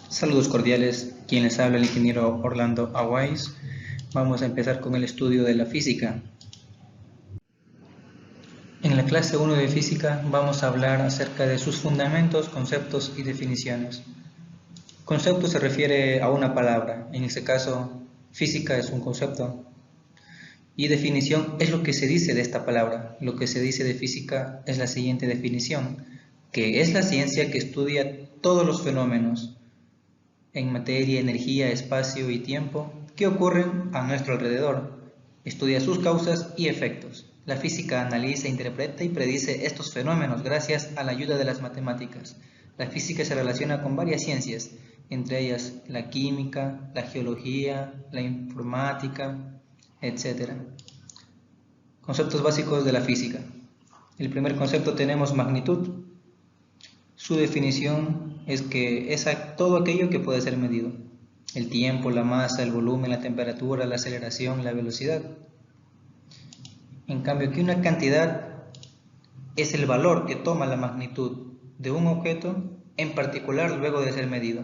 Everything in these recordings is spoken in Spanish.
Saludos cordiales, quien les habla el ingeniero Orlando Aguais. Vamos a empezar con el estudio de la física. En la clase 1 de física vamos a hablar acerca de sus fundamentos, conceptos y definiciones. Concepto se refiere a una palabra, en este caso física es un concepto. Y definición es lo que se dice de esta palabra. Lo que se dice de física es la siguiente definición, que es la ciencia que estudia todos los fenómenos en materia, energía, espacio y tiempo que ocurren a nuestro alrededor. Estudia sus causas y efectos. La física analiza, interpreta y predice estos fenómenos gracias a la ayuda de las matemáticas. La física se relaciona con varias ciencias, entre ellas la química, la geología, la informática, etc. Conceptos básicos de la física. El primer concepto tenemos magnitud. Su definición es que es todo aquello que puede ser medido. El tiempo, la masa, el volumen, la temperatura, la aceleración, la velocidad. En cambio, que una cantidad es el valor que toma la magnitud de un objeto en particular luego de ser medido.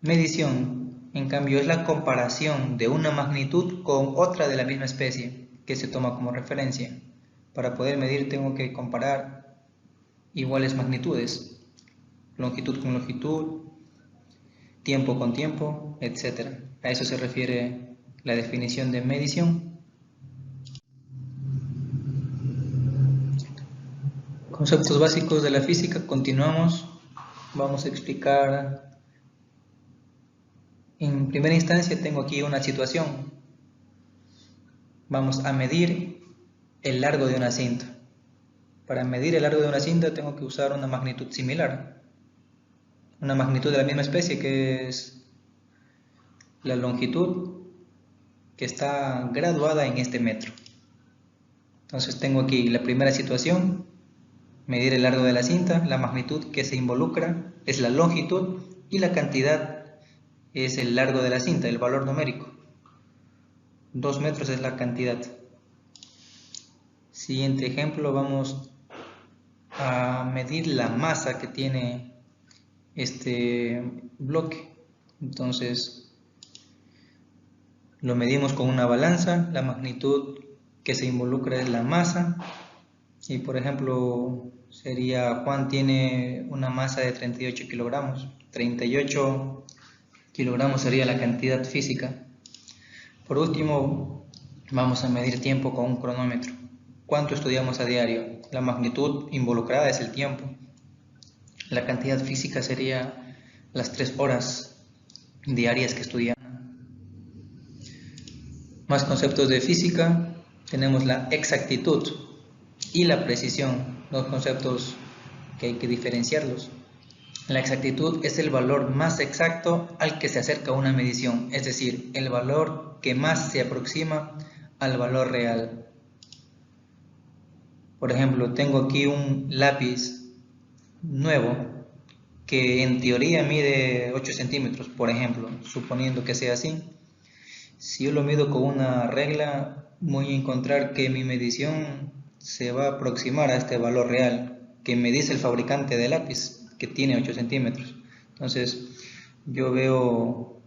Medición, en cambio, es la comparación de una magnitud con otra de la misma especie que se toma como referencia. Para poder medir tengo que comparar iguales magnitudes, longitud con longitud, tiempo con tiempo, etc. A eso se refiere la definición de medición. Conceptos básicos de la física, continuamos. Vamos a explicar, en primera instancia tengo aquí una situación. Vamos a medir el largo de una cinta. Para medir el largo de una cinta tengo que usar una magnitud similar. Una magnitud de la misma especie, que es la longitud, que está graduada en este metro. Entonces tengo aquí la primera situación, medir el largo de la cinta, la magnitud que se involucra es la longitud y la cantidad es el largo de la cinta, el valor numérico. 2 metros es la cantidad. Siguiente ejemplo, vamos a medir la masa que tiene este bloque. Entonces lo medimos con una balanza, la magnitud que se involucra es la masa. Y por ejemplo sería Juan tiene una masa de 38 kilogramos. 38 kilogramos sería la cantidad física. Por último vamos a medir tiempo con un cronómetro. ¿Cuánto estudiamos a diario? La magnitud involucrada es el tiempo. La cantidad física sería las 3 horas diarias que estudiamos. Más conceptos de física. Tenemos la exactitud y la precisión, dos conceptos que hay que diferenciarlos. La exactitud es el valor más exacto al que se acerca una medición, es decir, el valor que más se aproxima al valor real. Por ejemplo, tengo aquí un lápiz nuevo que en teoría mide 8 centímetros, por ejemplo, suponiendo que sea así. Si yo lo mido con una regla, voy a encontrar que mi medición se va a aproximar a este valor real que me dice el fabricante de lápiz, que tiene 8 centímetros. Entonces, yo veo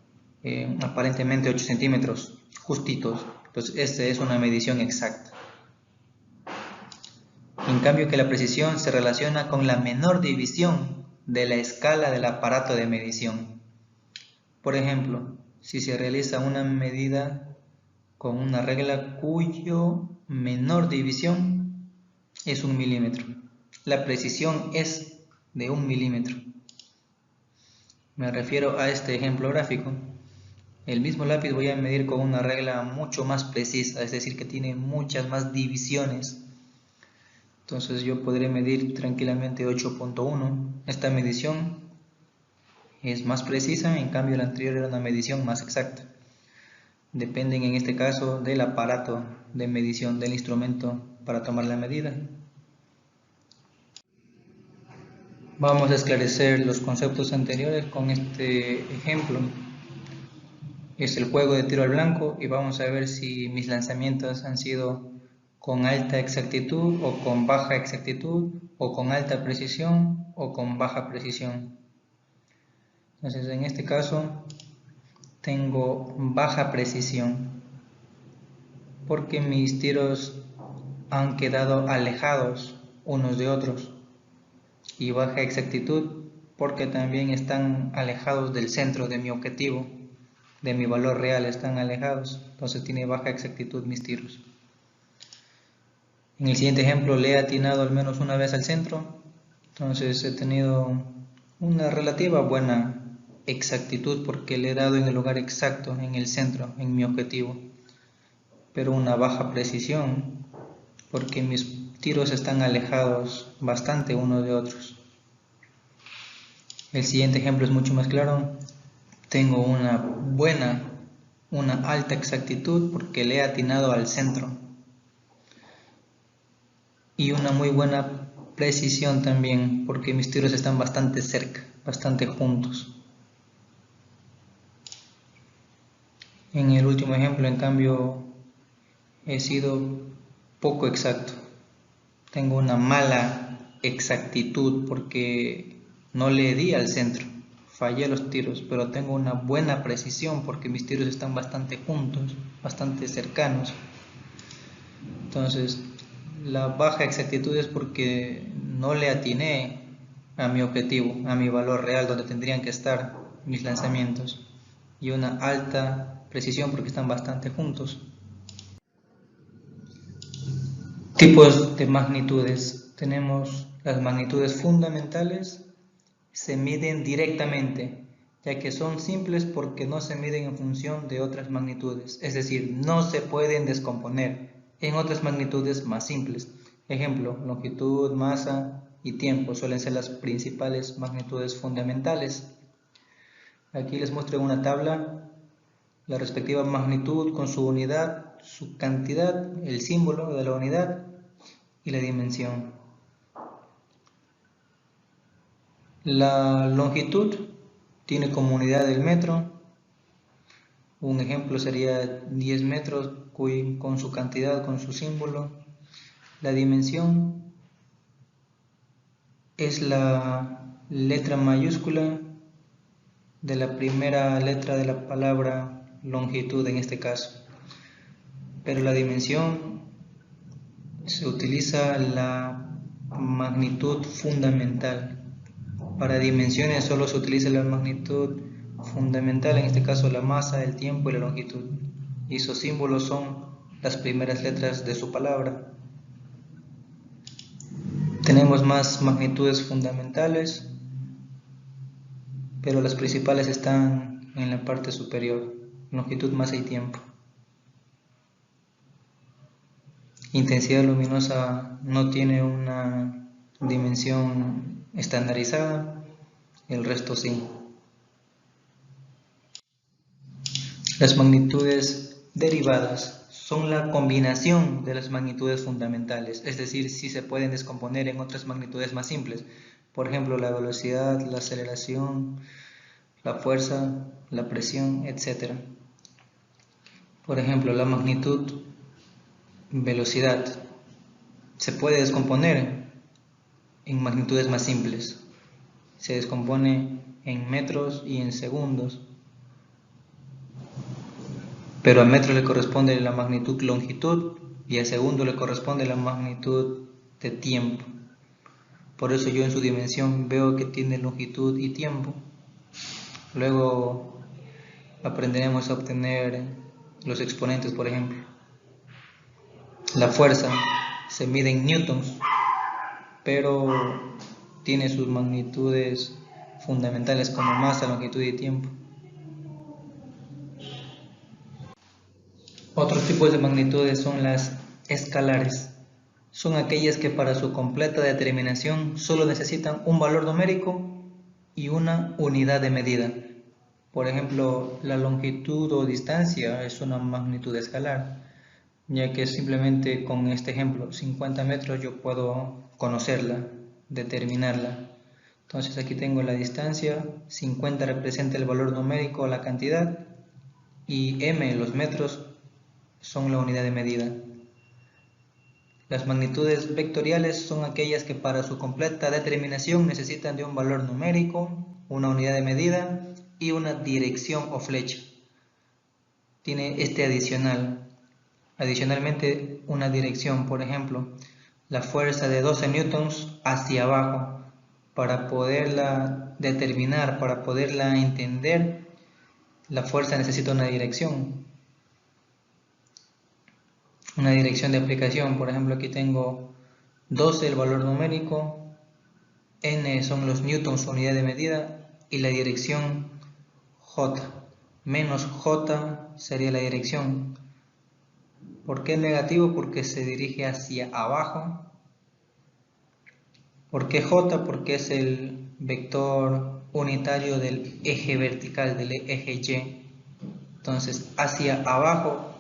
aparentemente 8 centímetros justitos. Entonces, esta es una medición exacta. En cambio, que la precisión se relaciona con la menor división de la escala del aparato de medición. Por ejemplo, si se realiza una medida con una regla cuyo menor división es 1 milímetro, la precisión es de 1 milímetro. Me refiero a este ejemplo gráfico. El mismo lápiz voy a medir con una regla mucho más precisa, es decir, que tiene muchas más divisiones. Entonces yo podré medir tranquilamente 8.1. Esta medición es más precisa, en cambio la anterior era una medición más exacta. Dependen en este caso del aparato de medición, del instrumento para tomar la medida. Vamos a esclarecer los conceptos anteriores con este ejemplo. Es el juego de tiro al blanco y vamos a ver si mis lanzamientos han sido con alta exactitud o con baja exactitud, o con alta precisión o con baja precisión. Entonces en este caso tengo baja precisión porque mis tiros han quedado alejados unos de otros, y baja exactitud porque también están alejados del centro de mi objetivo, de mi valor real, están alejados, entonces tiene baja exactitud mis tiros. En el siguiente ejemplo le he atinado al menos una vez al centro, entonces he tenido una relativa buena exactitud porque le he dado en el lugar exacto, en el centro, en mi objetivo, pero una baja precisión porque mis tiros están alejados bastante unos de otros. El siguiente ejemplo es mucho más claro. Tengo una alta exactitud porque le he atinado al centro, y una muy buena precisión también porque mis tiros están bastante cerca, bastante juntos. En el último ejemplo, en cambio, he sido poco exacto. Tengo una mala exactitud porque no le di al centro, fallé los tiros, pero tengo una buena precisión porque mis tiros están bastante juntos, bastante cercanos. Entonces, la baja exactitud es porque no le atiné a mi objetivo, a mi valor real, donde tendrían que estar mis lanzamientos, y una alta precisión porque están bastante juntos. Tipos de magnitudes. Tenemos las magnitudes fundamentales, se miden directamente, ya que son simples porque no se miden en función de otras magnitudes, es decir, no se pueden descomponer en otras magnitudes más simples. Ejemplo, longitud, masa y tiempo suelen ser las principales magnitudes fundamentales. Aquí les muestro en una tabla la respectiva magnitud con su unidad, su cantidad, el símbolo de la unidad y la dimensión. La longitud tiene como unidad el metro. Un ejemplo sería 10 metros con su cantidad, con su símbolo. La dimensión es la letra mayúscula de la primera letra de la palabra longitud en este caso. Pero la dimensión se utiliza la magnitud fundamental. Para dimensiones solo se utiliza la magnitud fundamental, en este caso la masa, el tiempo y la longitud. Y sus símbolos son las primeras letras de su palabra. Tenemos más magnitudes fundamentales, pero las principales están en la parte superior: longitud, masa y tiempo. Intensidad luminosa no tiene una dimensión estandarizada, el resto sí. Las magnitudes derivadas son la combinación de las magnitudes fundamentales, es decir, si se pueden descomponer en otras magnitudes más simples. Por ejemplo, la velocidad, la aceleración, la fuerza, la presión, etc. Por ejemplo, la magnitud velocidad se puede descomponer en magnitudes más simples. Se descompone en metros y en segundos, pero a metro le corresponde la magnitud longitud y a segundo le corresponde la magnitud de tiempo. Por eso yo en su dimensión veo que tiene longitud y tiempo. Luego aprenderemos a obtener los exponentes, por ejemplo. La fuerza se mide en newtons, pero tiene sus magnitudes fundamentales como masa, longitud y tiempo. Otros tipos de magnitudes son las escalares. Son aquellas que para su completa determinación solo necesitan un valor numérico y una unidad de medida. Por ejemplo, la longitud o distancia es una magnitud escalar, ya que simplemente con este ejemplo, 50 metros, yo puedo conocerla, determinarla. Entonces aquí tengo la distancia, 50 representa el valor numérico, la cantidad, y m, los metros, son la unidad de medida. Las magnitudes vectoriales son aquellas que para su completa determinación necesitan de un valor numérico, una unidad de medida y una dirección o flecha. Tiene este adicionalmente una dirección, por ejemplo, la fuerza de 12 newtons hacia abajo. Para poderla determinar, para poderla entender, la fuerza necesita una dirección de aplicación. Por ejemplo, aquí tengo 12 el valor numérico, N son los newtons unidad de medida y la dirección J. Menos J sería la dirección. ¿Por qué negativo? Porque se dirige hacia abajo. ¿Por qué J? Porque es el vector unitario del eje vertical, del eje Y. Entonces, hacia abajo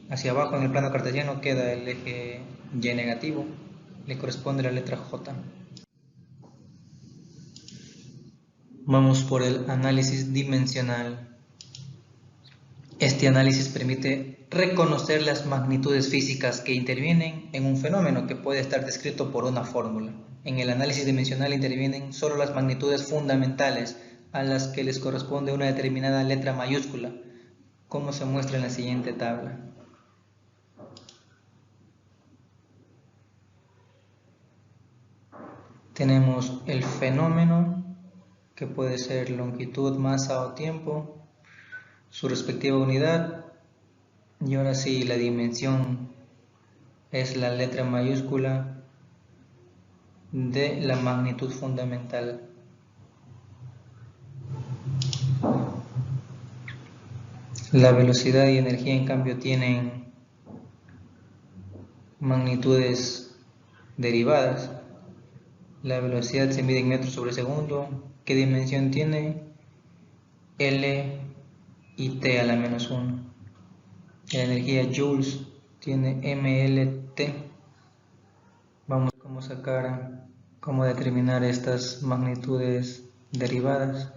en el plano cartesiano queda el eje Y negativo, le corresponde la letra J. Vamos por el análisis dimensional. Este análisis permite reconocer las magnitudes físicas que intervienen en un fenómeno que puede estar descrito por una fórmula. En el análisis dimensional intervienen solo las magnitudes fundamentales a las que les corresponde una determinada letra mayúscula, como se muestra en la siguiente tabla. Tenemos el fenómeno, que puede ser longitud, masa o tiempo, su respectiva unidad, y ahora sí la dimensión es la letra mayúscula de la magnitud fundamental. La velocidad y energía en cambio tienen magnitudes derivadas. La velocidad se mide en metros sobre segundo. ¿Qué dimensión tiene? L y T a la menos 1. La energía joules tiene MLT. Vamos a ver cómo determinar estas magnitudes derivadas.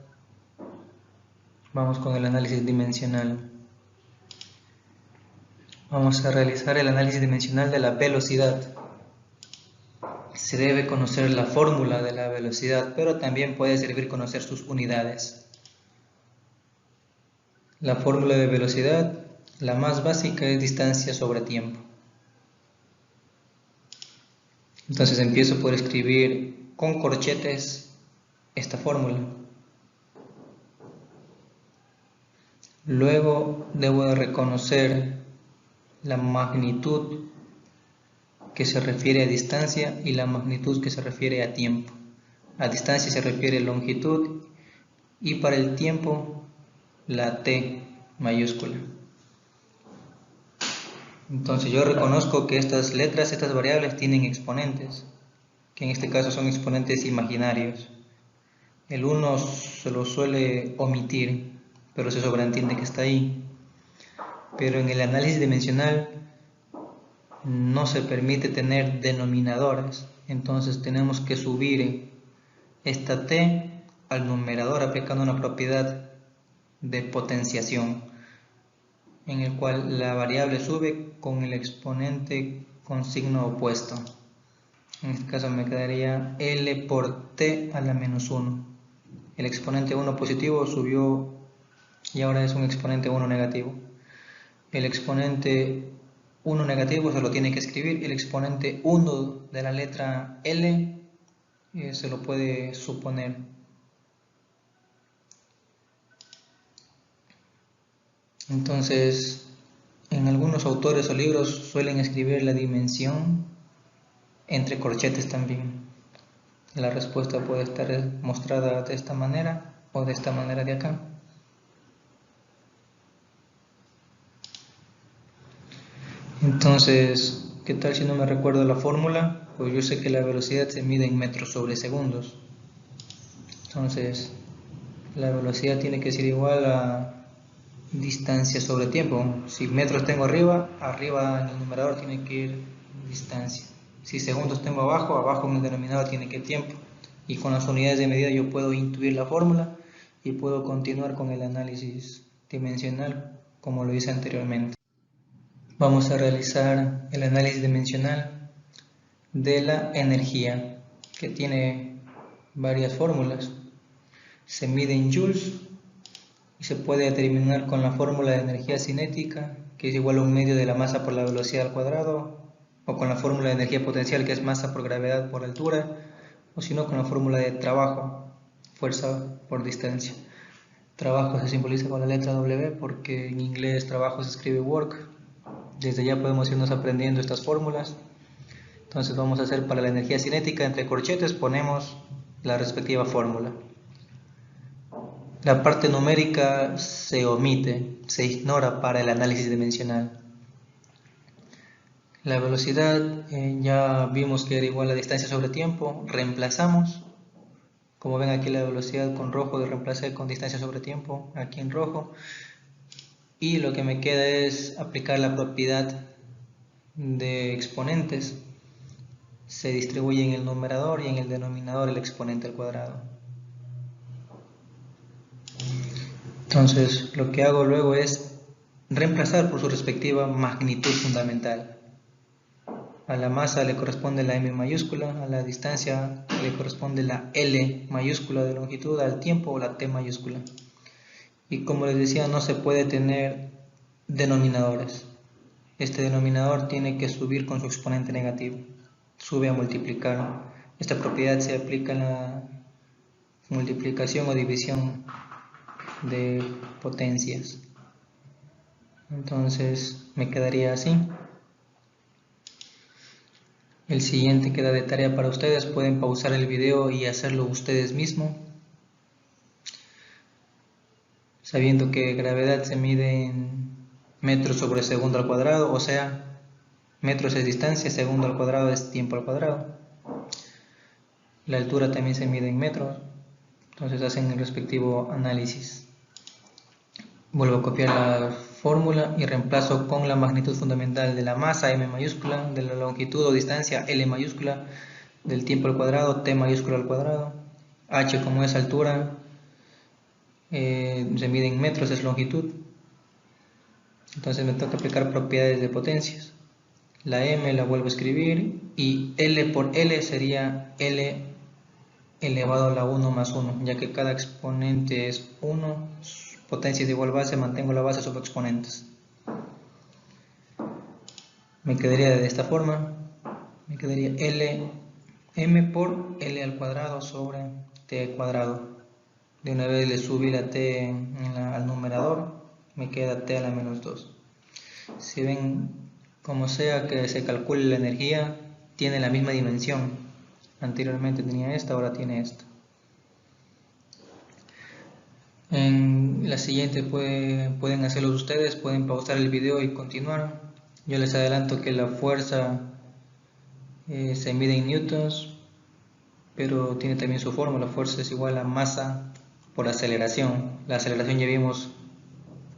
Vamos con el análisis dimensional. Vamos a realizar el análisis dimensional de la velocidad. Se debe conocer la fórmula de la velocidad, pero también puede servir conocer sus unidades. La fórmula de velocidad, la más básica, es distancia sobre tiempo. Entonces empiezo por escribir con corchetes esta fórmula. Luego debo de reconocer la magnitud que se refiere a distancia y la magnitud que se refiere a tiempo. A distancia se refiere longitud y para el tiempo la T mayúscula. Entonces yo reconozco que estas letras, estas variables tienen exponentes, que en este caso son exponentes imaginarios. El 1 se lo suele omitir, pero se sobreentiende que está ahí. Pero en el análisis dimensional no se permite tener denominadores, entonces tenemos que subir esta T al numerador aplicando una propiedad de potenciación, en el cual la variable sube con el exponente con signo opuesto. En este caso me quedaría L por T a la menos 1. El exponente 1 positivo subió y ahora es un exponente 1 negativo. El exponente 1 negativo se lo tiene que escribir. El exponente 1 de la letra L se lo puede suponer. Entonces, en algunos autores o libros suelen escribir la dimensión entre corchetes también. La respuesta puede estar mostrada de esta manera o de esta manera de acá. Entonces, ¿qué tal si no me recuerdo la fórmula? Pues yo sé que la velocidad se mide en metros sobre segundos. Entonces, la velocidad tiene que ser igual a distancia sobre tiempo. Si metros tengo arriba en el numerador tiene que ir distancia. Si segundos tengo abajo en el denominador tiene que ir tiempo. Y con las unidades de medida yo puedo intuir la fórmula y puedo continuar con el análisis dimensional como lo hice anteriormente. Vamos a realizar el análisis dimensional de la energía, que tiene varias fórmulas. se mide en joules y se puede determinar con la fórmula de energía cinética, que es igual a un medio de la masa por la velocidad al cuadrado, o con la fórmula de energía potencial, que es masa por gravedad por altura, o si no con la fórmula de trabajo, fuerza por distancia. Trabajo se simboliza con la letra W porque en inglés trabajo se escribe work. Desde ya podemos irnos aprendiendo estas fórmulas. Entonces vamos a hacer para la energía cinética, entre corchetes ponemos la respectiva fórmula. La parte numérica se omite, se ignora para el análisis dimensional. La velocidad ya vimos que era igual a distancia sobre tiempo, reemplazamos. Como ven aquí la velocidad con rojo de reemplacé con distancia sobre tiempo, aquí en rojo. Y lo que me queda es aplicar la propiedad de exponentes. Se distribuye en el numerador y en el denominador el exponente al cuadrado. Entonces lo que hago luego es reemplazar por su respectiva magnitud fundamental. A la masa le corresponde la m mayúscula, a la distancia le corresponde la L mayúscula de longitud, al tiempo la T mayúscula. Y como les decía, no se puede tener denominadores. Este denominador tiene que subir con su exponente negativo. Sube a multiplicar. Esta propiedad se aplica en la multiplicación o división de potencias. Entonces me quedaría así. El siguiente queda de tarea para ustedes. Pueden pausar el video y hacerlo ustedes mismos. Sabiendo que gravedad se mide en metros sobre segundo al cuadrado, o sea, metros es distancia, segundo al cuadrado es tiempo al cuadrado. La altura también se mide en metros, entonces hacen el respectivo análisis. Vuelvo a copiar la fórmula y reemplazo con la magnitud fundamental de la masa m mayúscula, de la longitud o distancia L mayúscula, del tiempo al cuadrado T mayúscula al cuadrado, h como es altura, se mide en metros, es longitud. Entonces me toca aplicar propiedades de potencias. La m la vuelvo a escribir y L por L sería L elevado a la 1 más 1, ya que cada exponente es 1, potencias de igual base, mantengo la base sobre exponentes. Me quedaría de esta forma, me quedaría m por L al cuadrado sobre T cuadrado. De una vez le subí la T al numerador, me queda T a la menos 2. Si ven, como sea que se calcule la energía, tiene la misma dimensión. Anteriormente tenía esta, ahora tiene esta. En la siguiente pueden hacerlo ustedes, pueden pausar el video y continuar. Yo les adelanto que la fuerza se mide en newtons, pero tiene también su fórmula. La fuerza es igual a masa por aceleración. La aceleración ya vimos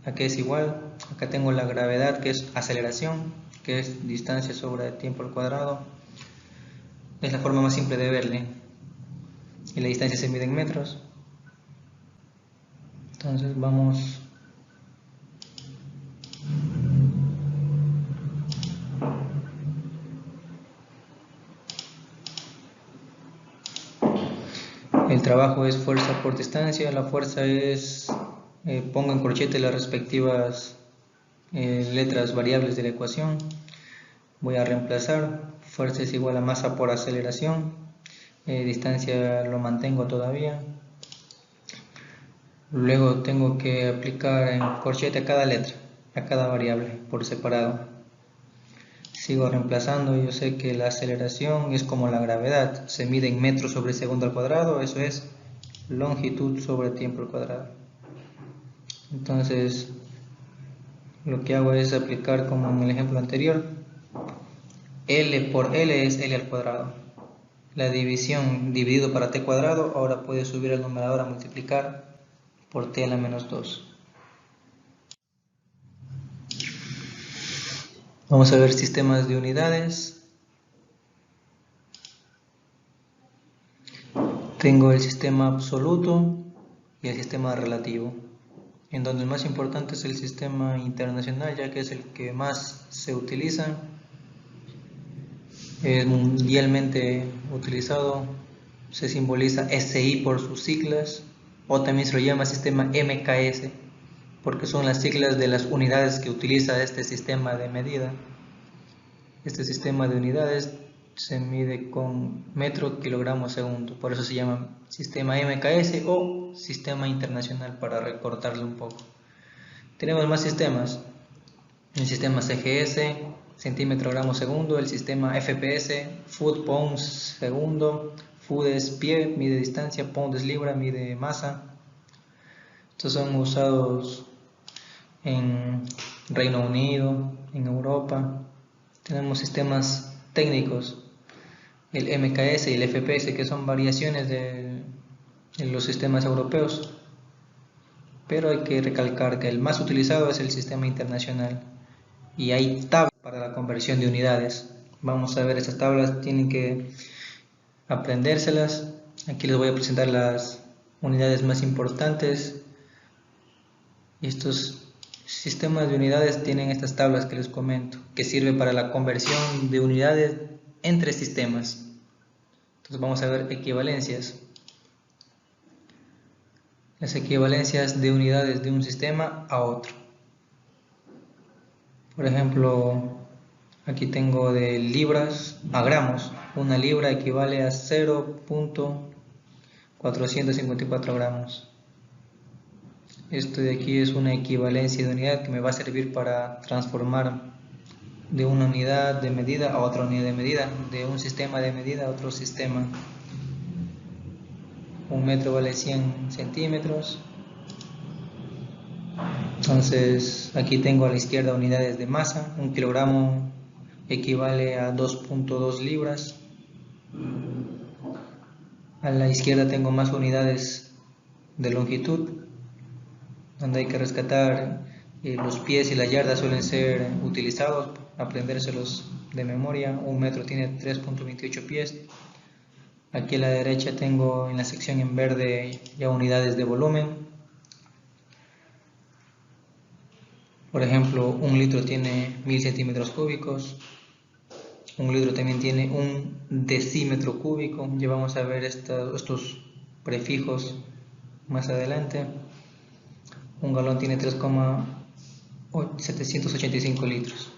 a qué es igual. Acá tengo la gravedad, que es aceleración, que es distancia sobre tiempo al cuadrado. Es la forma más simple de verle. Y la distancia se mide en metros. Entonces vamos el trabajo es fuerza por distancia. La fuerza es pongo en corchete las respectivas letras variables de la ecuación. Voy a reemplazar. Fuerza es igual a masa por aceleración. Distancia lo mantengo todavía. Luego tengo que aplicar en corchete a cada letra, a cada variable por separado. Sigo reemplazando. Yo sé que la aceleración es como la gravedad, se mide en metros sobre segundo al cuadrado, eso es longitud sobre tiempo al cuadrado. Entonces lo que hago es aplicar como en el ejemplo anterior. L por L es L al cuadrado. La división dividido para T cuadrado, ahora puede subir el numerador a multiplicar por T a la menos 2. Vamos a ver sistemas de unidades. Tengo el sistema absoluto y el sistema relativo, en donde el más importante es el sistema internacional, ya que es el que más se utiliza, es mundialmente utilizado, se simboliza SI por sus siglas, o también se lo llama sistema MKS, porque son las siglas de las unidades que utiliza este sistema de medida. Este sistema de unidades se mide con metro, kilogramo, segundo, por eso se llama sistema MKS o sistema internacional, para recortarlo un poco. Tenemos más sistemas: el sistema CGS, centímetro gramo segundo; el sistema FPS, foot pounds segundo; foot es pie, mide distancia; pound es libra, mide masa. Estos son usados en Reino Unido, en Europa. Tenemos sistemas técnicos, el MKS y el FPS, que son variaciones de los sistemas europeos, pero hay que recalcar que el más utilizado es el sistema internacional, y hay tablas para la conversión de unidades. Vamos a ver esas tablas, tienen que aprendérselas. Aquí les voy a presentar las unidades más importantes. Estos sistemas de unidades tienen estas tablas que les comento, que sirve para la conversión de unidades entre sistemas. Entonces vamos a ver equivalencias. Las equivalencias de unidades de un sistema a otro. Por ejemplo, aquí tengo de libras a gramos. Una libra equivale a 0.454 gramos. Esto de aquí es una equivalencia de unidad que me va a servir para transformar de una unidad de medida a otra unidad de medida, de un sistema de medida a otro sistema. Un metro vale 100 centímetros. Entonces aquí tengo a la izquierda unidades de masa. Un kilogramo equivale a 2.2 libras. A la izquierda tengo más unidades de longitud, donde hay que rescatar los pies y las yardas suelen ser utilizados, aprendérselos de memoria. Un metro tiene 3.28 pies. Aquí a la derecha tengo en la sección en verde ya unidades de volumen. Por ejemplo, un litro tiene 1000 centímetros cúbicos. Un litro también tiene un decímetro cúbico. Ya vamos a ver estos prefijos más adelante. Un galón tiene 3,785 litros.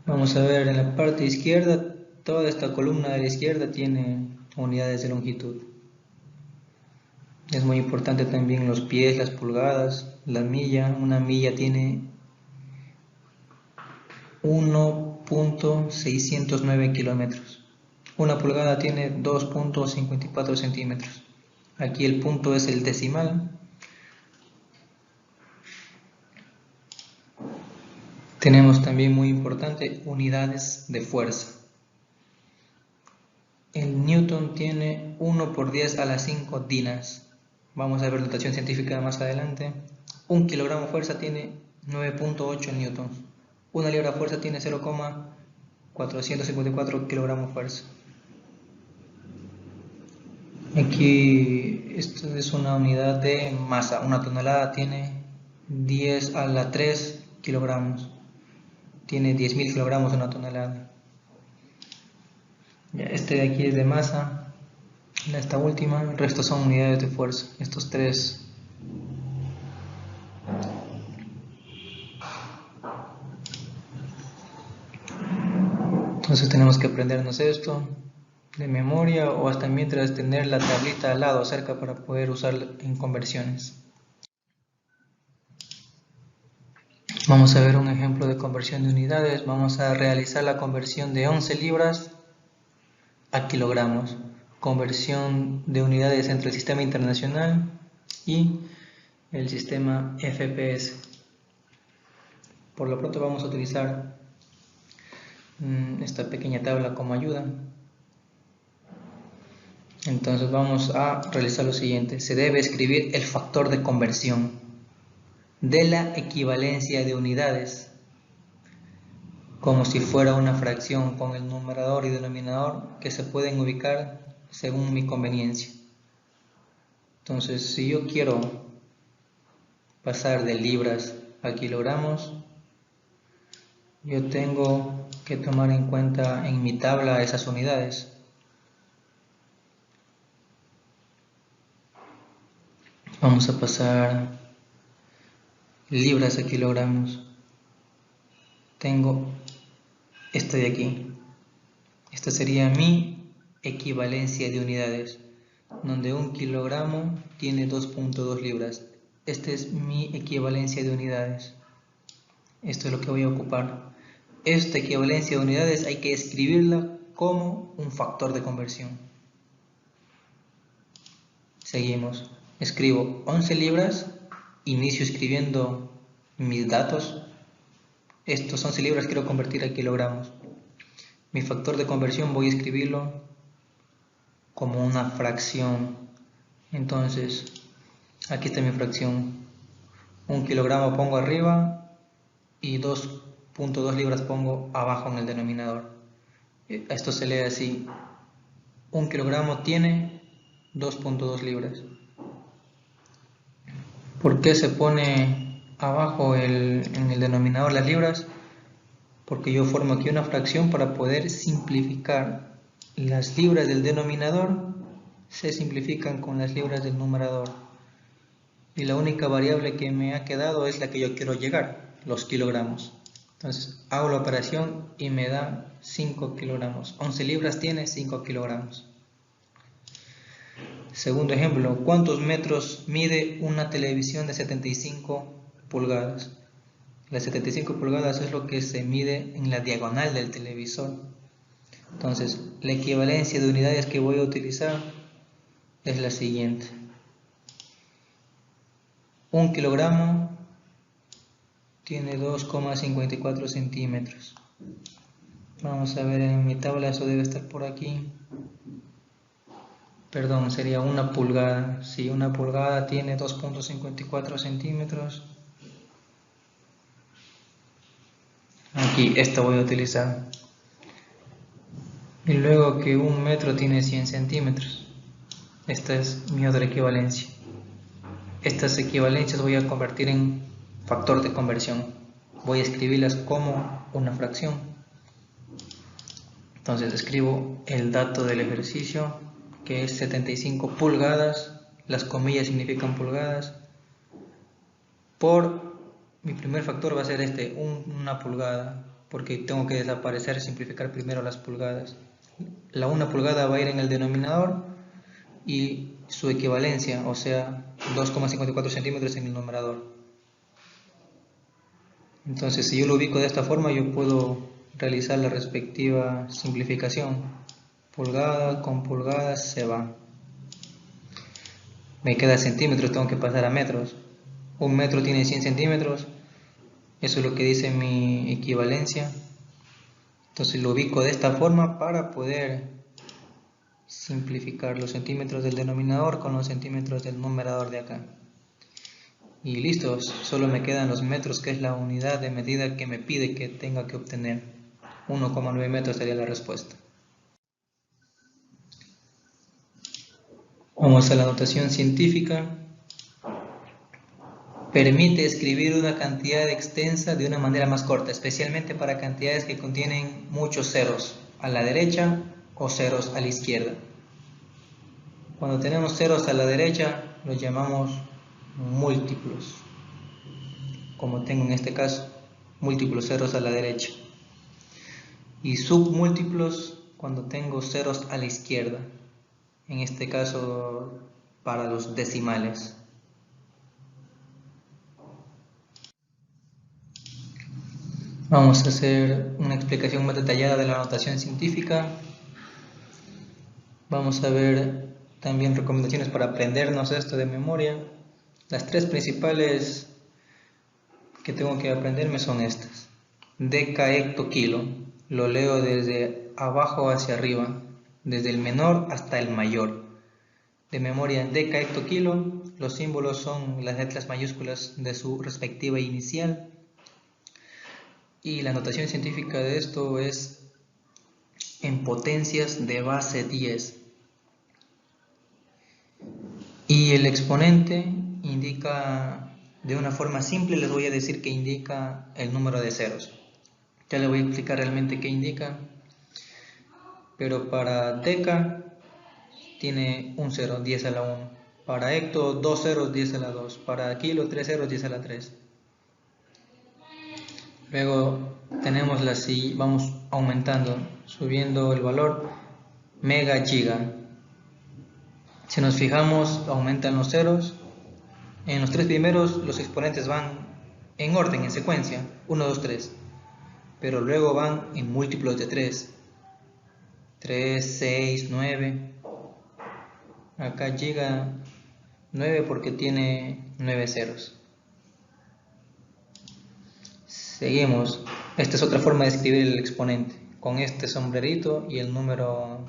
Vamos a ver en la parte izquierda, toda esta columna de la izquierda tiene unidades de longitud. Es muy importante también los pies, las pulgadas, la milla. Una milla tiene 1.609 kilómetros. Una pulgada tiene 2.54 centímetros. Aquí el punto es el decimal. Tenemos también, muy importante, unidades de fuerza. El Newton tiene 1 por 10 a la 5 dinas. Vamos a ver notación científica más adelante. Un kilogramo fuerza tiene 9.8 newtons. Una libra fuerza tiene 0,454 kilogramos fuerza. Aquí esto es una unidad de masa. Una tonelada tiene 10 a la 3 kilogramos. Tiene 10.000 kilogramos una tonelada. Ya, este de aquí es de masa. Esta última, el resto son unidades de fuerza. Estos tres. Entonces tenemos que aprendernos esto de memoria, o hasta mientras tener la tablita al lado cerca para poder usarla en conversiones. Vamos a ver un ejemplo de conversión de unidades. Vamos a realizar la conversión de 11 libras a kilogramos. Conversión de unidades entre el sistema internacional y el sistema FPS. Por lo pronto vamos a utilizar esta pequeña tabla como ayuda. Entonces vamos a realizar lo siguiente. Se debe escribir el factor de conversión de la equivalencia de unidades como si fuera una fracción, con el numerador y denominador que se pueden ubicar según mi conveniencia. Entonces, si yo quiero pasar de libras a kilogramos, yo tengo que tomar en cuenta en mi tabla esas unidades. Vamos a pasar libras a kilogramos. Tengo esto de aquí. Esta sería mi equivalencia de unidades, donde un kilogramo tiene 2.2 libras. Esta es mi equivalencia de unidades. Esto es lo que voy a ocupar. Esta equivalencia de unidades hay que escribirla como un factor de conversión. Seguimos. Escribo 11 libras, inicio escribiendo mis datos. Estos 11 libras quiero convertir a kilogramos. Mi factor de conversión voy a escribirlo como una fracción. Entonces, aquí está mi fracción. 1 kilogramo pongo arriba y 2.2 libras pongo abajo en el denominador. Esto se lee así: 1 kilogramo tiene 2.2 libras. ¿Por qué se pone abajo en el denominador las libras? Porque yo formo aquí una fracción para poder simplificar. Las libras del denominador se simplifican con las libras del numerador. Y la única variable que me ha quedado es la que yo quiero llegar, los kilogramos. Entonces hago la operación y me da 5 kilogramos. 11 libras tiene 5 kilogramos. Segundo ejemplo, ¿cuántos metros mide una televisión de 75 pulgadas? Las 75 pulgadas es lo que se mide en la diagonal del televisor. Entonces, la equivalencia de unidades que voy a utilizar es la siguiente. 1 kilogramo tiene 2,54 centímetros. Vamos a ver en mi tabla, eso debe estar por aquí. Perdón, sería una pulgada. Si una pulgada tiene 2,54 centímetros. Aquí, esta voy a utilizar. Y luego que un metro tiene 100 centímetros. Esta es mi otra equivalencia. Estas equivalencias voy a convertir en factor de conversión. Voy a escribirlas como una fracción. Entonces escribo el dato del ejercicio, que es 75 pulgadas, las comillas significan pulgadas, por mi primer factor va a ser una pulgada, porque tengo que desaparecer, simplificar primero las pulgadas. La 1 pulgada va a ir en el denominador y su equivalencia, o sea 2,54 centímetros en el numerador. Entonces, si yo lo ubico de esta forma, yo puedo realizar la respectiva simplificación. Pulgada con pulgada se va. Me queda centímetros, tengo que pasar a metros. Un metro tiene 100 centímetros. Eso es lo que dice mi equivalencia. Entonces lo ubico de esta forma para poder simplificar los centímetros del denominador con los centímetros del numerador de acá. Y listo, solo me quedan los metros, que es la unidad de medida que me pide que tenga que obtener. 1,9 metros sería la respuesta. Vamos a la notación científica. Permite escribir una cantidad extensa de una manera más corta, especialmente para cantidades que contienen muchos ceros a la derecha o ceros a la izquierda. Cuando tenemos ceros a la derecha, los llamamos múltiplos, como tengo en este caso, múltiplos ceros a la derecha. Y submúltiplos cuando tengo ceros a la izquierda, en este caso para los decimales. Vamos a hacer una explicación más detallada de la notación científica. Vamos a ver también recomendaciones para aprendernos esto de memoria. Las tres principales que tengo que aprenderme son estas. Deca, hecto, kilo. Lo leo desde abajo hacia arriba, desde el menor hasta el mayor. De memoria, deca, hecto, kilo. Los símbolos son las letras mayúsculas de su respectiva inicial. Y la notación científica de esto es en potencias de base 10. Y el exponente indica, de una forma simple les voy a decir que indica el número de ceros. Ya les voy a explicar realmente qué indica. Pero para deca tiene un 0, 10 a la 1. Para hecto, 2 ceros, 10 a la 2. Para kilo, 3 ceros, 10 a la 3. Luego tenemos vamos aumentando, subiendo el valor mega, giga. Si nos fijamos, aumentan los ceros. En los tres primeros los exponentes van en orden, en secuencia, 1, 2, 3. Pero luego van en múltiplos de 3. 3, 6, 9. Acá giga 9 porque tiene 9 ceros. Seguimos. Esta es otra forma de escribir el exponente, con este sombrerito y el número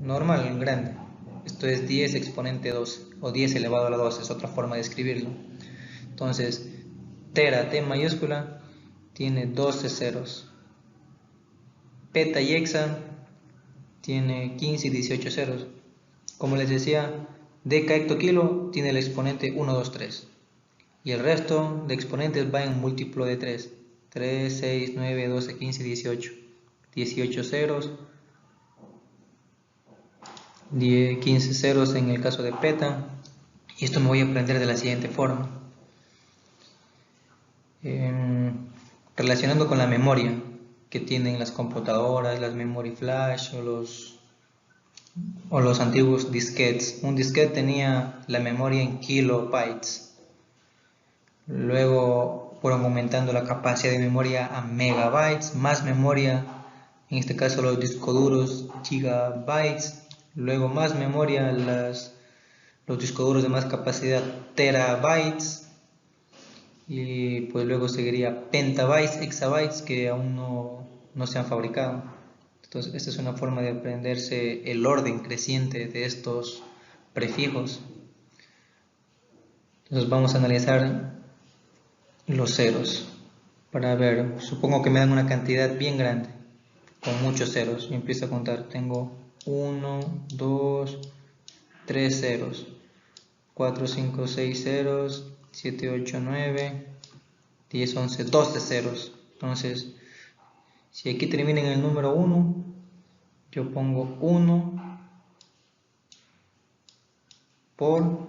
normal, el grande. Esto es 10 exponente 12, o 10 elevado a la 12, es otra forma de escribirlo. Entonces, tera, T mayúscula, tiene 12 ceros. Peta y hexa tiene 15 y 18 ceros. Como les decía, deca, hectokilo tiene el exponente 1, 2, 3. Y el resto de exponentes va en múltiplo de 3. 3, 6, 9, 12, 15, 18. 18 ceros. 15 ceros en el caso de peta. Y esto me voy a aprender de la siguiente forma. Relacionando con la memoria que tienen las computadoras, las memory flash o los antiguos disquetes. Un disquete tenía la memoria en kilobytes. Luego fueron aumentando la capacidad de memoria a megabytes, más memoria, en este caso los discos duros, gigabytes. Luego más memoria, los discos duros de más capacidad, terabytes. Y pues luego seguiría pentabytes, exabytes, que aún no se han fabricado. Entonces esta es una forma de aprenderse el orden creciente de estos prefijos. Entonces vamos a analizar los ceros para ver. Supongo que me dan una cantidad bien grande con muchos ceros. Yo empiezo a contar. Tengo 1, 2, 3 ceros, 4, 5, 6 ceros, 7, 8, 9, 10, 11, 12 ceros. Entonces, si aquí termina en el número 1, yo pongo 1 por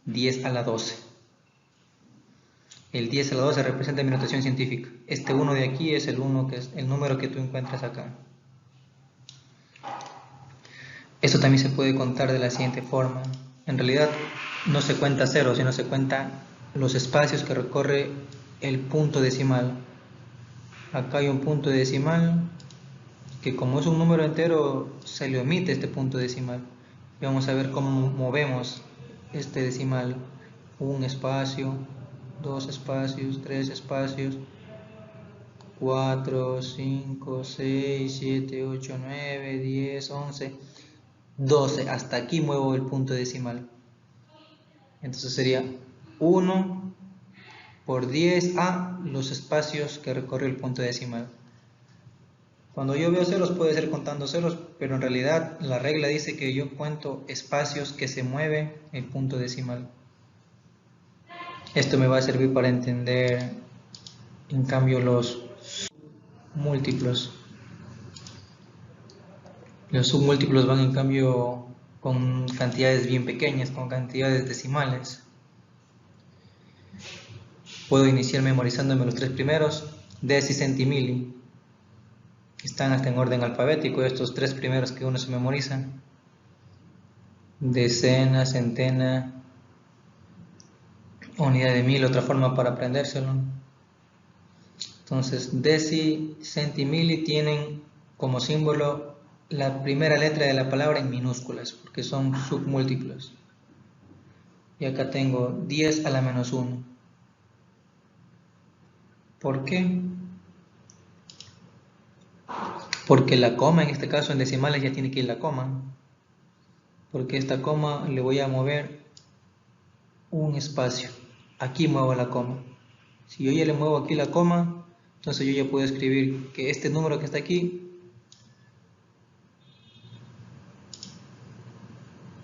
10 a la 12. El 10 a la 12 representa mi notación científica. Este 1 de aquí es el 1 que es el número que tú encuentras acá. Esto también se puede contar de la siguiente forma. En realidad no se cuenta cero, sino se cuentan los espacios que recorre el punto decimal. Acá hay un punto decimal que, como es un número entero, se le omite este punto decimal. Y vamos a ver cómo movemos este decimal. Un espacio, 2 espacios, 3 espacios, 4, 5, 6, 7, 8, 9, 10, 11, 12. Hasta aquí muevo el punto decimal. Entonces sería 1 por 10 a los espacios que recorre el punto decimal. Cuando yo veo ceros puede ser contando ceros, pero en realidad la regla dice que yo cuento espacios que se mueve el punto decimal. Esto me va a servir para entender, en cambio, los múltiplos. Los submúltiplos van, en cambio, con cantidades bien pequeñas, con cantidades decimales. Puedo iniciar memorizándome los tres primeros, deci, centimili. Están hasta en orden alfabético estos tres primeros que uno se memoriza. Decena, centena, unidad de mil, otra forma para aprendérselo. Entonces, deci, centimili tienen como símbolo la primera letra de la palabra en minúsculas, porque son submúltiplos. Y acá tengo 10 a la menos 1. ¿Por qué? Porque la coma, en este caso en decimales ya tiene que ir la coma. Porque esta coma le voy a mover un espacio. Aquí muevo la coma. Si yo ya le muevo aquí la coma, entonces yo ya puedo escribir que este número que está aquí,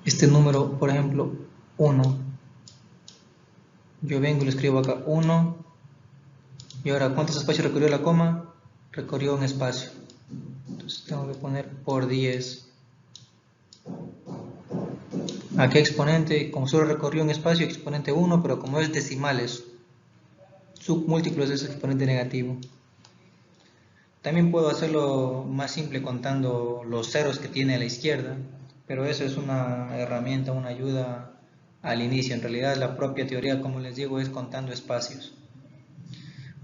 este número, por ejemplo, 1. Yo vengo y lo escribo acá, 1. Y ahora, ¿cuántos espacios recorrió la coma? Recorrió un espacio. Entonces tengo que poner por 10. Aquí exponente, como solo recorrió un espacio, exponente 1, pero como es decimales, submúltiplos de ese exponente negativo. También puedo hacerlo más simple contando los ceros que tiene a la izquierda, pero eso es una herramienta, una ayuda al inicio. En realidad la propia teoría, como les digo, es contando espacios.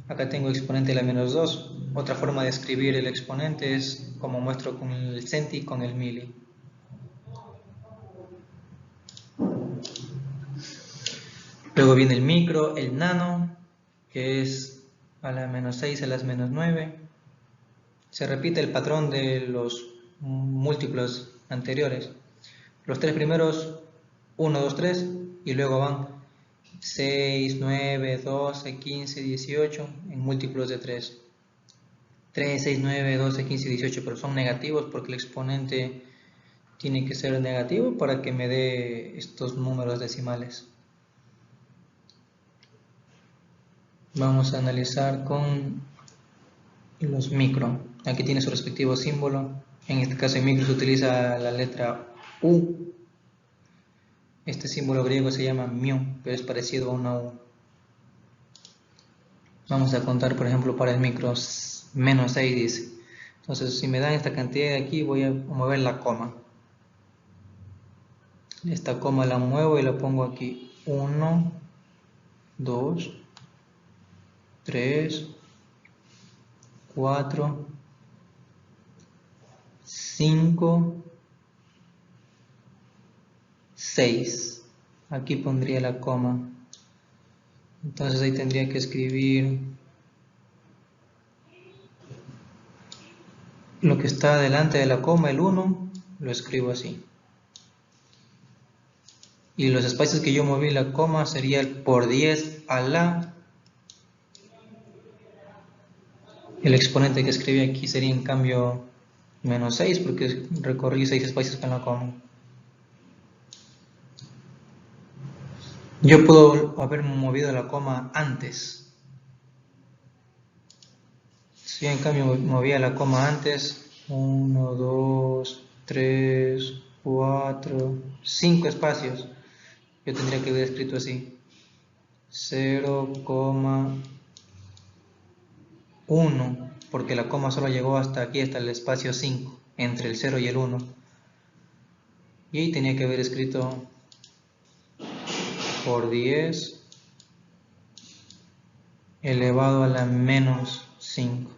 Acá tengo exponente de la menos 2. Otra forma de escribir el exponente es como muestro con el centi y con el mili. Luego viene el micro, el nano, que es a la menos 6 a las menos 9. Se repite el patrón de los múltiplos anteriores. Los tres primeros, 1, 2, 3, y luego van 6, 9, 12, 15, 18 en múltiplos de 3. 3, 6, 9, 12, 15, 18, pero son negativos porque el exponente tiene que ser negativo para que me dé estos números decimales. Vamos a analizar con los micro. Aquí tiene su respectivo símbolo. En este caso en micro se utiliza la letra U. Este símbolo griego se llama mu, pero es parecido a una U. Vamos a contar, por ejemplo, para el micro menos 6 dice. Entonces, si me dan esta cantidad de aquí, voy a mover la coma. Esta coma la muevo y la pongo aquí. 1, 2, 3, 4, 5, 6. Aquí pondría la coma. Entonces ahí tendría que escribir lo que está delante de la coma, el 1, lo escribo así. Y los espacios que yo moví la coma sería el por 10 a la. El exponente que escribí aquí sería en cambio menos 6 porque recorrí 6 espacios con la coma. Yo puedo haber movido la coma antes. Si en cambio movía la coma antes, 1, 2, 3, 4, 5 espacios, yo tendría que haber escrito así. 0,1, porque la coma solo llegó hasta aquí, hasta el espacio 5, entre el 0 y el 1. Y ahí tenía que haber escrito por 10 elevado a la menos 5.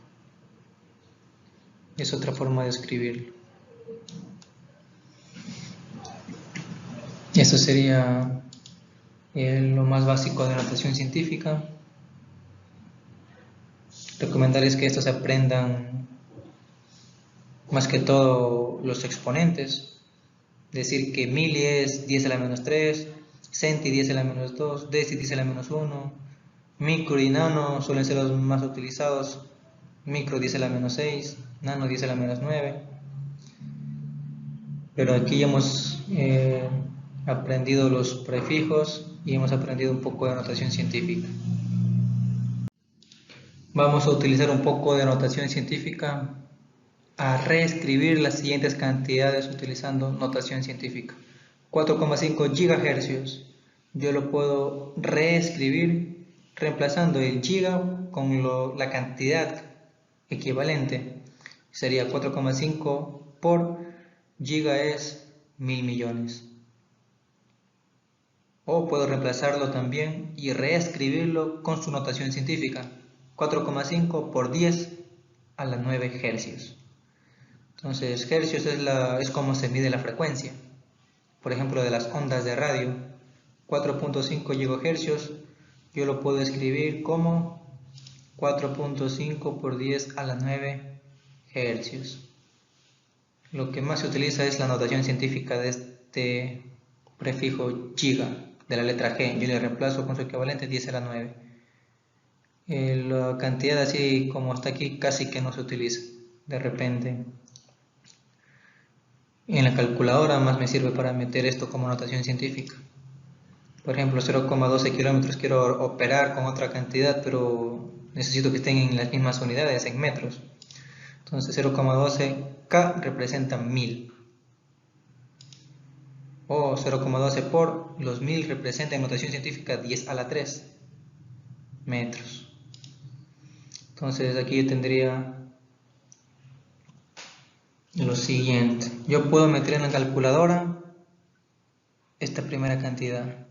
Es otra forma de escribirlo. Eso sería lo más básico de notación científica. Recomendarles que estos aprendan más que todo los exponentes. Decir que mili es 10 a la menos 3, centi 10 a la menos 2, deci 10 a la menos 1, micro y nano suelen ser los más utilizados. Micro 10 a la menos 6, nano 10 a la menos 9. Pero aquí ya hemos aprendido los prefijos y hemos aprendido un poco de notación científica. Vamos a utilizar un poco de notación científica a reescribir las siguientes cantidades utilizando notación científica. 4,5 GHz. Yo lo puedo reescribir reemplazando el giga con la cantidad equivalente. Sería 4,5 por giga es 1000 millones. O puedo reemplazarlo también y reescribirlo con su notación científica. 4,5 por 10 a la 9 hercios. Entonces, hercios es como se mide la frecuencia. Por ejemplo, de las ondas de radio, 4.5 GHz, yo lo puedo escribir como 4.5 por 10 a la 9 hercios. Lo que más se utiliza es la notación científica de este prefijo giga, de la letra G. Yo le reemplazo con su equivalente 10 a la 9. La cantidad así como está aquí casi que no se utiliza de repente. En la calculadora más me sirve para meter esto como notación científica. Por ejemplo, 0,12 kilómetros quiero operar con otra cantidad, pero necesito que estén en las mismas unidades, en metros. Entonces 0,12 K representa 1000. o 0,12 por los 1000 representa en notación científica 10 a la 3 metros. Entonces aquí yo tendría lo siguiente. Yo puedo meter en la calculadora esta primera cantidad.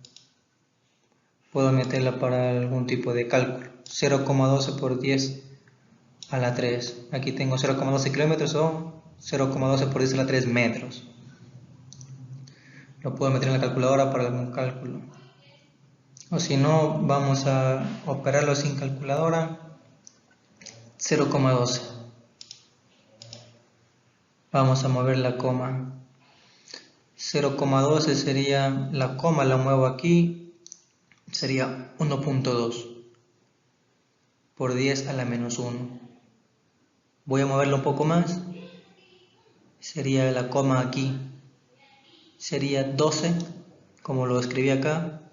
Puedo meterla para algún tipo de cálculo. 0,12 por 10 a la 3. Aquí tengo 0,12 kilómetros o 0,12 por 10 a la 3 metros. Lo puedo meter en la calculadora para algún cálculo. O si no, vamos a operarlo sin calculadora. 0,12. Vamos a mover la coma. 0,12 sería la coma, la muevo aquí. Sería 1.2 por 10 a la menos 1. Voy a moverlo un poco más. Sería la coma aquí. Sería 12, como lo escribí acá.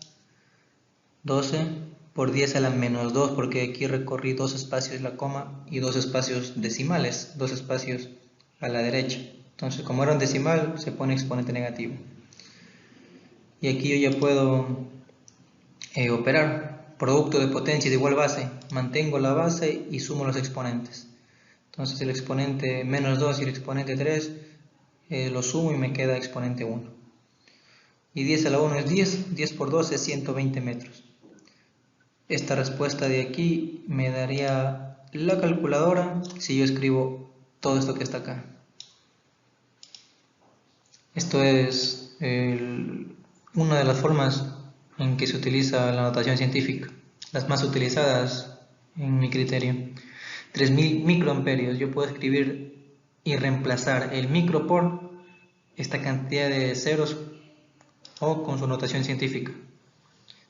12 por 10 a la menos 2, porque aquí recorrí dos espacios la coma y dos espacios decimales, dos espacios a la derecha. Entonces, como era un decimal, se pone exponente negativo. Y aquí yo ya puedo operar producto de potencia de igual base. Mantengo la base y sumo los exponentes. Entonces el exponente menos 2 y el exponente 3 lo sumo y me queda exponente 1. Y 10 a la 1 es 10, 10 por 2 es 120 metros. Esta respuesta de aquí me daría la calculadora si yo escribo todo esto que está acá. Esto es una de las formas en que se utiliza la notación científica, las más utilizadas en mi criterio. 3000 microamperios, yo puedo escribir y reemplazar el micro por esta cantidad de ceros o con su notación científica.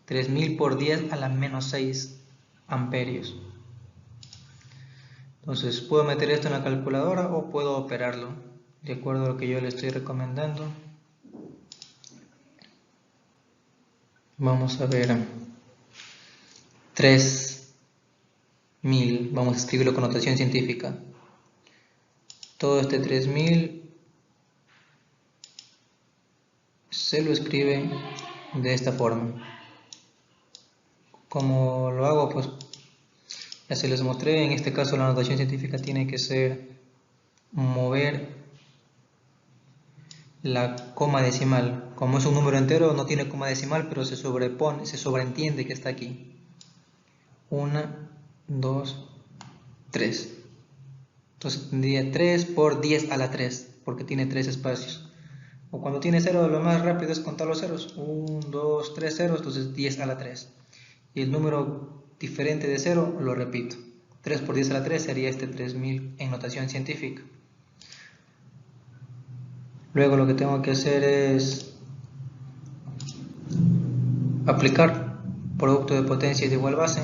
3000 por 10 a la menos 6 amperios. Entonces puedo meter esto en la calculadora o puedo operarlo de acuerdo a lo que yo le estoy recomendando. Vamos a ver 3000, vamos a escribirlo con notación científica. Todo este 3000 se lo escribe de esta forma. Como lo hago, pues ya se les mostré. En este caso la notación científica tiene que ser mover la coma decimal. Como es un número entero, no tiene coma decimal, pero se sobreentiende que está aquí. 1, 2, 3. Entonces tendría 3 por 10 a la 3, porque tiene 3 espacios. O cuando tiene 0, lo más rápido es contar los ceros. 1, 2, 3 ceros, entonces 10 a la 3. Y el número diferente de 0, lo repito. 3 por 10 a la 3 sería este 3000 en notación científica. Luego lo que tengo que hacer es aplicar producto de potencia de igual base.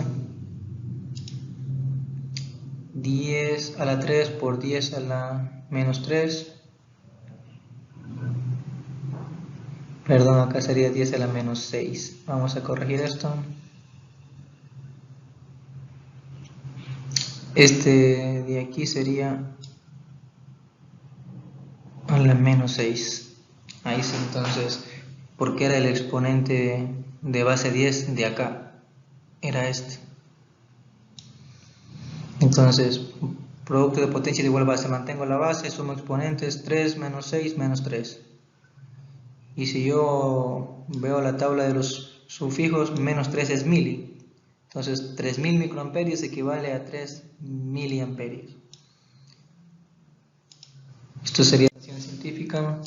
10 a la 3 por 10 a la menos 3. Perdón, acá sería 10 a la menos 6. Vamos a corregir esto. Este de aquí sería a la menos 6. Ahí sí, entonces, porque era el exponente de base 10 de acá. Era este. Entonces, producto de potencia de igual base. Mantengo la base, sumo exponentes 3 menos 6 menos 3. Y si yo veo la tabla de los sufijos, menos 3 es mili. Entonces 3000 microamperios equivale a 3 miliamperios. Esto sería la notación científica.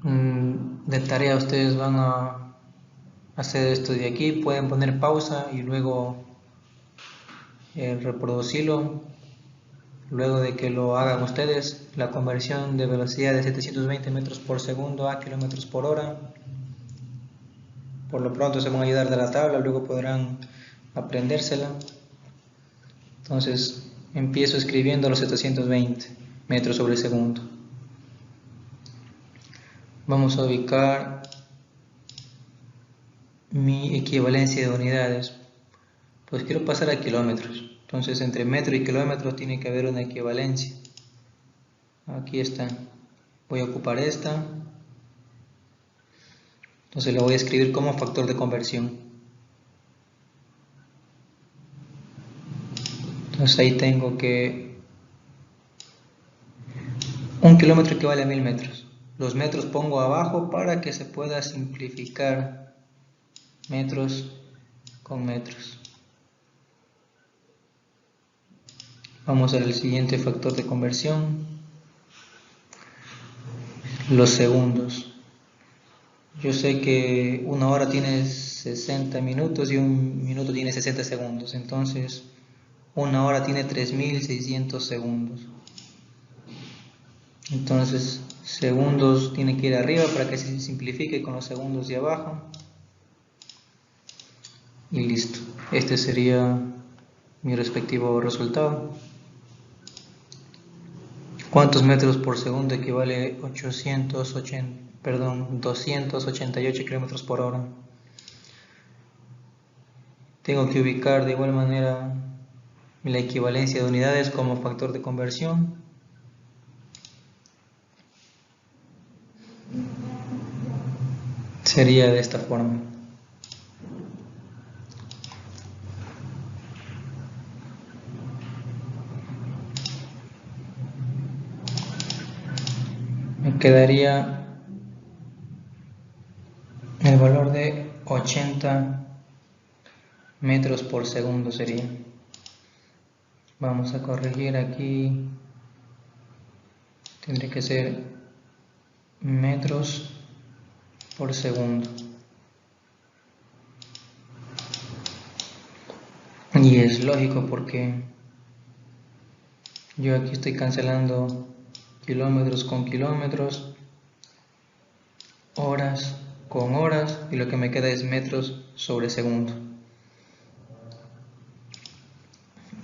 De tarea ustedes van a hacer esto de aquí. Pueden poner pausa y luego reproducirlo. Luego de que lo hagan ustedes, la conversión de velocidad de 720 metros por segundo a kilómetros por hora. Por lo pronto se van a ayudar de la tabla, luego podrán aprendérsela. Entonces empiezo escribiendo los 720 metros sobre segundo. Vamos a ubicar mi equivalencia de unidades. Pues quiero pasar a kilómetros. Entonces entre metro y kilómetros tiene que haber una equivalencia. Aquí está. voy a ocupar esta. Entonces la voy a escribir como factor de conversión. Entonces ahí tengo que 1 kilómetro equivale a 1000 metros. Los metros pongo abajo para que se pueda simplificar metros con metros. Vamos al siguiente factor de conversión. Los segundos. Yo sé que una hora tiene 60 minutos y un minuto tiene 60 segundos. Entonces, una hora tiene 3600 segundos. Entonces, segundos tiene que ir arriba para que se simplifique con los segundos de abajo. Y listo. Este sería mi respectivo resultado. ¿Cuántos metros por segundo equivale 288 kilómetros por hora? Tengo que ubicar de igual manera la equivalencia de unidades como factor de conversión. Sería de esta forma. Me quedaría el valor de 80 metros por segundo sería. Vamos a corregir aquí. Tendría que ser metros por segundo. Y es lógico porque yo aquí estoy cancelando kilómetros con kilómetros, horas con horas, y lo que me queda es metros sobre segundo.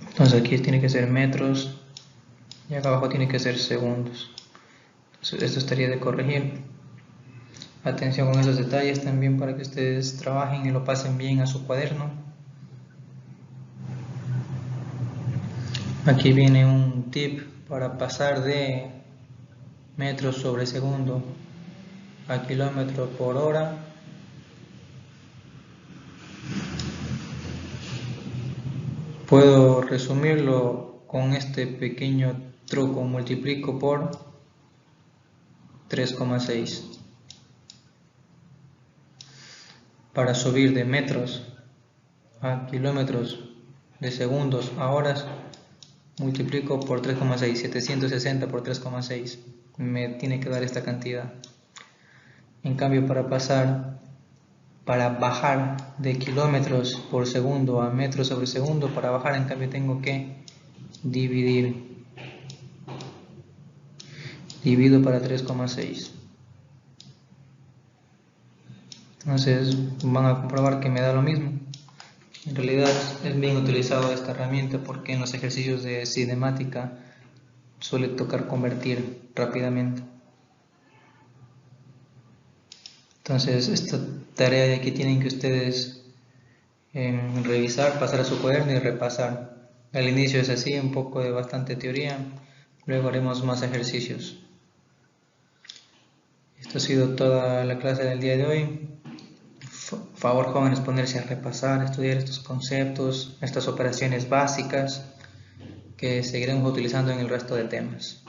Entonces aquí tiene que ser metros y acá abajo tiene que ser segundos. Entonces esto estaría de corregir. Atención con esos detalles también para que ustedes trabajen y lo pasen bien a su cuaderno. Aquí viene un tip para pasar de metros sobre segundo a kilómetros por hora. Puedo resumirlo con este pequeño truco: multiplico por 3,6. Para subir de metros a kilómetros, de segundos a horas, multiplico por 3,6, 760 por 3,6, me tiene que dar esta cantidad. En cambio, para bajar de kilómetros por segundo a metros sobre segundo, para bajar, en cambio, tengo que dividir. Divido para 3,6. Entonces van a comprobar que me da lo mismo. En realidad es bien utilizado esta herramienta porque en los ejercicios de cinemática suele tocar convertir rápidamente. Entonces esta tarea de aquí tienen que ustedes revisar, pasar a su cuaderno y repasar. Al inicio es así, un poco de bastante teoría, luego haremos más ejercicios. Esto ha sido toda la clase del día de hoy. Favor, jóvenes, ponerse a repasar, estudiar estos conceptos, estas operaciones básicas que seguiremos utilizando en el resto de temas.